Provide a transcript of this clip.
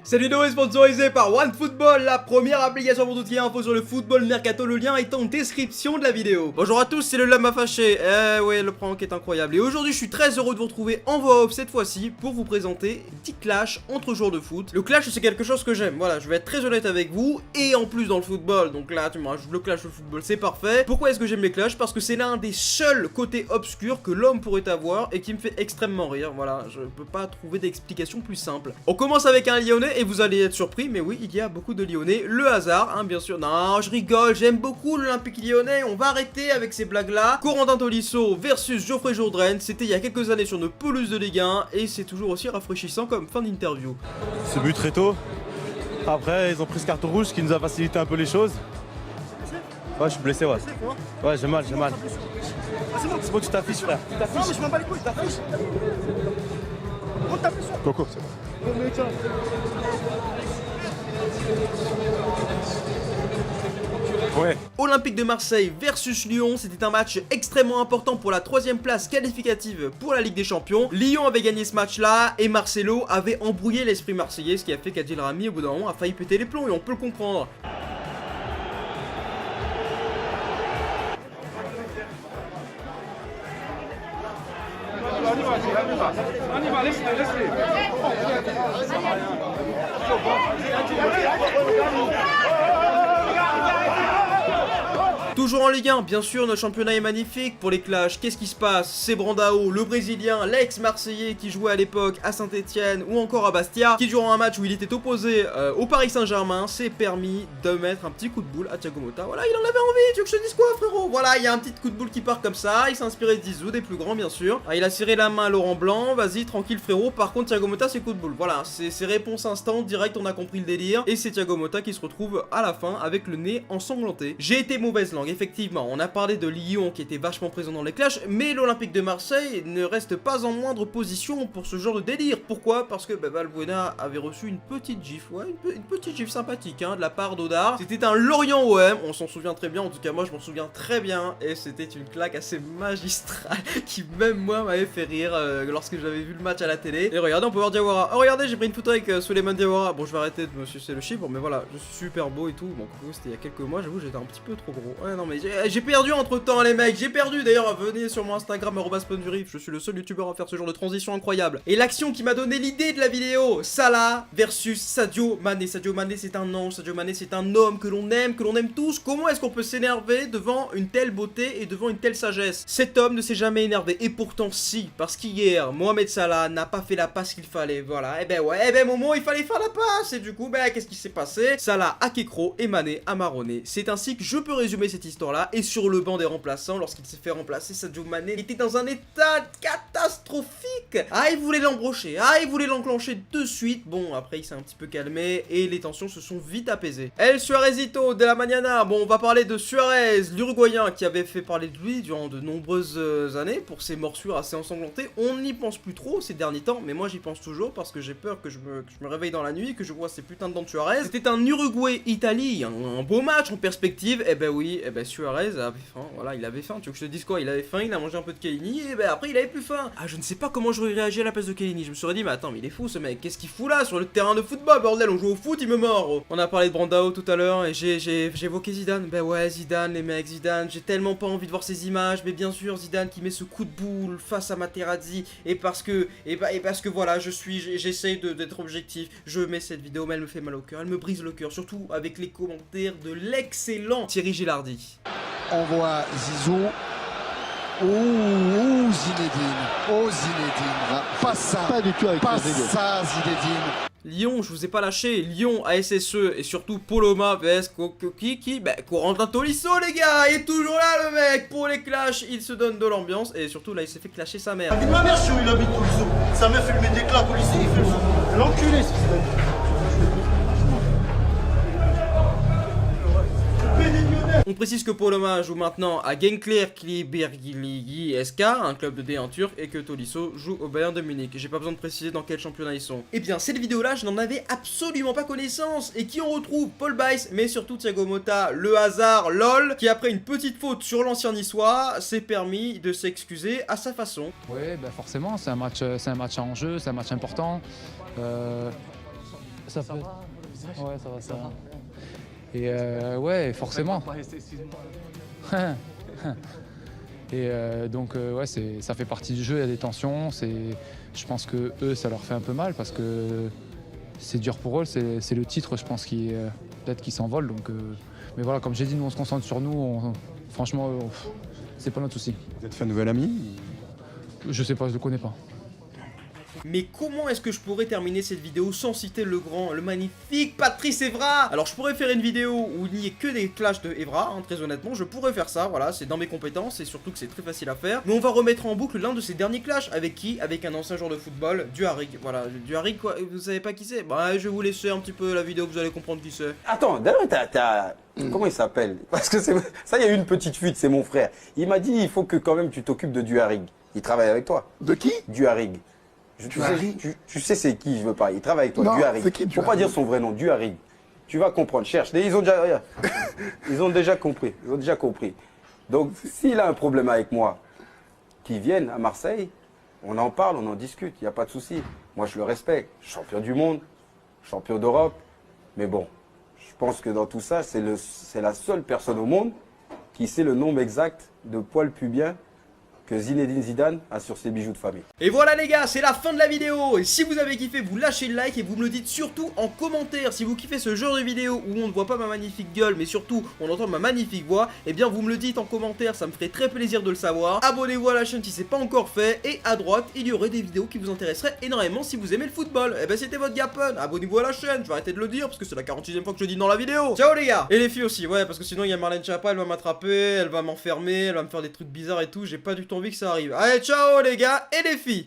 Cette vidéo est sponsorisée par OneFootball, la première application pour tout ce qui est info sur le football mercato. Le lien est en description de la vidéo. Bonjour à tous, c'est le Lama Fâché. Eh ouais, le prank est incroyable. Et aujourd'hui, je suis très heureux de vous retrouver en voix off cette fois-ci pour vous présenter 10 clashs entre joueurs de foot. Le clash, c'est quelque chose que j'aime. Voilà, je vais être très honnête avec vous. Et en plus, dans le football, donc là, tu me rajoutes le clash au football, c'est parfait. Pourquoi est-ce que j'aime les clashs? Parce que c'est l'un des seuls côtés obscurs que l'homme pourrait avoir et qui me fait extrêmement rire. Voilà, je peux pas trouver d'explication plus simple. On commence avec un Lyonnais et vous allez être surpris, mais oui, il y a beaucoup de Lyonnais. Le hasard, hein, bien sûr. Non, je rigole, j'aime beaucoup l'Olympique Lyonnais. On va arrêter avec ces blagues-là. Corentin Tolisso versus Geoffrey Jourdain. C'était il y a quelques années sur nos pelouses de Ligue 1 et c'est toujours aussi rafraîchissant comme fin d'interview. Ce but très tôt. Après, ils ont pris ce carton rouge qui nous a facilité un peu les choses. Ouais, je suis blessé, ouais. Ouais, j'ai mal, j'ai mal. C'est bon, tu t'affiches, frère. Tu t'affiches. Non, mais je m'en bats les couilles, tu t'affiches. On t'appelle sur. Coco, c'est bon. Ouais. Olympique de Marseille versus Lyon, c'était un match extrêmement important pour la 3ème place qualificative pour la Ligue des Champions. Lyon avait gagné ce match-là et Marcelo avait embrouillé l'esprit marseillais, ce qui a fait qu'Adil Rami au bout d'un moment a failli péter les plombs et on peut le comprendre. Toujours en Ligue 1, bien sûr, notre championnat est magnifique. Pour les clashs, qu'est-ce qui se passe? C'est Brandao, le Brésilien, l'ex-Marseillais qui jouait à l'époque à Saint-Etienne ou encore à Bastia, qui durant un match où il était opposé au Paris Saint-Germain, s'est permis de mettre un petit coup de boule à Thiago Motta. Voilà, il en avait envie, tu veux que je te dise quoi, frérot? Voilà, il y a un petit coup de boule qui part comme ça, il s'est inspiré de Zizou, des plus grands, bien sûr. Ah, il a serré la main à Laurent Blanc, vas-y, tranquille, frérot. Par contre, Thiago Motta, c'est coup de boule. Voilà, c'est réponse instant, direct, on a compris le délire. Et c'est Thiago Motta qui se retrouve à la fin avec le nez ensanglanté. J'ai été mauvaise langue, effectivement. On a parlé de Lyon qui était vachement présent dans les clashs, mais l'Olympique de Marseille ne reste pas en moindre position pour ce genre de délire. Pourquoi? Parce que Valbuena avait reçu une petite gifle, ouais, une petite gifle sympathique de la part d'Odar. C'était un Lorient OM, on s'en souvient très bien, en tout cas moi je m'en souviens très bien, et c'était une claque assez magistrale qui même moi m'avait fait rire lorsque j'avais vu le match à la télé. Et regardez, on peut voir Diawara. Oh regardez, j'ai pris une photo avec Souleymane Diawara. Bon, je vais arrêter de me sucer le chiffre, mais voilà, je suis super beau et tout. Bon, c'était il y a quelques mois, j'avoue, j'étais un petit peu trop gros. Ouais, non mais j'ai perdu entre temps les mecs, j'ai perdu. D'ailleurs, venez sur mon Instagram @spondurif, je suis le seul youtubeur à faire ce genre de transition incroyable. Et l'action qui m'a donné l'idée de la vidéo, Salah versus Sadio Mané. Sadio Mané c'est un ange, Sadio Mané c'est un homme que l'on aime tous. Comment est-ce qu'on peut s'énerver devant une telle beauté et devant une telle sagesse? Cet homme ne s'est jamais énervé, et pourtant si, parce qu'hier, Mohamed Salah n'a pas fait la passe qu'il fallait, voilà. Et ben ouais, et ben Momo, il fallait faire la passe, et du coup, qu'est-ce qui s'est passé? Salah a kékro et Mané a marronné. C'est ainsi que je peux résumer cette histoire-là, et sur le banc des remplaçants, lorsqu'il s'est fait remplacer, Sadio Mané était dans un état catastrophique. Ah, il voulait l'embrocher, ah, il voulait l'enclencher de suite. Bon, après, il s'est un petit peu calmé, et les tensions se sont vite apaisées. El Suarezito de la Mañana. Bon, on va parler de Suarez, l'Uruguayen, qui avait fait parler de lui durant de nombreuses années pour ses morsures assez ensanglantées. On n'y pense plus trop ces derniers temps, mais moi j'y pense toujours parce que j'ai peur que je me réveille dans la nuit et que je vois ces putains de dents de Suarez. C'était un Uruguay-Italie, un beau match en perspective. Et ben oui, et ben Suarez avait faim, voilà, il avait faim. Tu veux que je te dise quoi? Il avait faim, il a mangé un peu de Chiellini et ben après il avait plus faim. Ah, je ne sais pas comment j'aurais réagi à la place de Chiellini. Je me serais dit, mais attends, mais il est fou ce mec, qu'est-ce qu'il fout là sur le terrain de football, bordel? On joue au foot, il me mord. On a parlé de Brandao tout à l'heure et j'ai évoqué Zidane. Ben ouais, Zidane, les mecs, Zidane, j'ai tellement pas envie de voir ces images, mais bien sûr, Zidane qui met ce coup de boule face à Materazzi, et parce que voilà, j'essaye d'être objectif, je mets cette vidéo, mais elle me fait mal au cœur, elle me brise le cœur, surtout avec les commentaires de l'excellent Thierry Gilardi. On voit Zizou. Ouh, Zinedine. Oh, Zinedine. Pas ça. Pas du tout avec pas ça, Zinedine. Lyon, je vous ai pas lâché. Lyon, ASSE et surtout Poloma vs Corentin Tolisso, les gars. Il est toujours là, le mec. Pour les clashs, il se donne de l'ambiance. Et surtout, là, il s'est fait clasher sa mère. Ma mère, je suis où il habite Tolisso. Sa meuf, elle met des claques au lycée, il fait ça. L'enculé, c'est ça. On précise que Poloma joue maintenant à Genkler Kilibergiligi SK, un club de D1 turc, et que Tolisso joue au Bayern de Munich. J'ai pas besoin de préciser dans quel championnat ils sont. Et bien, cette vidéo-là, je n'en avais absolument pas connaissance. Et qui on retrouve? Paul Bice, mais surtout Thiago Motta, le hasard, lol, qui après une petite faute sur l'ancien niçois, s'est permis de s'excuser à sa façon. Oui, bah forcément, c'est un match à enjeu, c'est un match important. Ça va, peut. le visage? Ouais, ça va, ça va. va. Et ouais, forcément. Excuse-moi. Et donc ouais, ça fait partie du jeu, il y a des tensions. Je pense que eux, ça leur fait un peu mal parce que c'est dur pour eux. C'est le titre, je pense, qui peut-être qui s'envole. Donc, mais voilà, comme j'ai dit, nous on se concentre sur nous. Franchement, c'est pas notre souci. Vous êtes fait un nouvel ami? Je sais pas, je le connais pas. Mais comment est-ce que je pourrais terminer cette vidéo sans citer le grand, le magnifique Patrice Evra? Alors je pourrais faire une vidéo où il n'y ait que des clashs de Evra, hein, très honnêtement, je pourrais faire ça, voilà, c'est dans mes compétences et surtout que c'est très facile à faire. Mais on va remettre en boucle l'un de ses derniers clashs, avec qui? Avec un ancien joueur de football, Duharig, voilà, Duharig quoi, vous savez pas qui c'est? Bah je vais vous laisser un petit peu la vidéo, vous allez comprendre qui c'est. Attends, d'ailleurs, comment il s'appelle? Parce que ça, il y a eu une petite fuite, c'est mon frère. Il m'a dit, il faut que quand même tu t'occupes de Duharig. Il travaille avec toi. De qui? Duharig. Tu sais c'est qui je veux parler. Il travaille avec toi, Non, Duharig. c'est qui, Faut pas dire son vrai nom, Duharig. Tu vas comprendre, cherche. Ils ont déjà compris. Ils ont déjà compris. Donc, s'il a un problème avec moi, qu'il vienne à Marseille, on en parle, on en discute, il n'y a pas de souci. Moi, je le respecte. Champion du monde, champion d'Europe. Mais bon, je pense que dans tout ça, c'est la seule personne au monde qui sait le nombre exact de poils pubiens que Zinedine Zidane a sur ses bijoux de famille. Et voilà les gars, c'est la fin de la vidéo. Et si vous avez kiffé, vous lâchez le like et vous me le dites surtout en commentaire. Si vous kiffez ce genre de vidéo où on ne voit pas ma magnifique gueule, mais surtout on entend ma magnifique voix, eh bien vous me le dites en commentaire, ça me ferait très plaisir de le savoir. Abonnez-vous à la chaîne si c'est pas encore fait. Et à droite, il y aurait des vidéos qui vous intéresseraient énormément si vous aimez le football. Et ben c'était votre Gapon, abonnez-vous à la chaîne, je vais arrêter de le dire parce que c'est la 46e fois que je le dis dans la vidéo. Ciao les gars. Et les filles aussi, ouais, parce que sinon il y a Marlène Schiappa, elle va m'attraper, elle va m'enfermer, elle va me faire des trucs bizarres et tout, j'ai pas du tout envie que ça arrive. Allez, ciao les gars et les filles.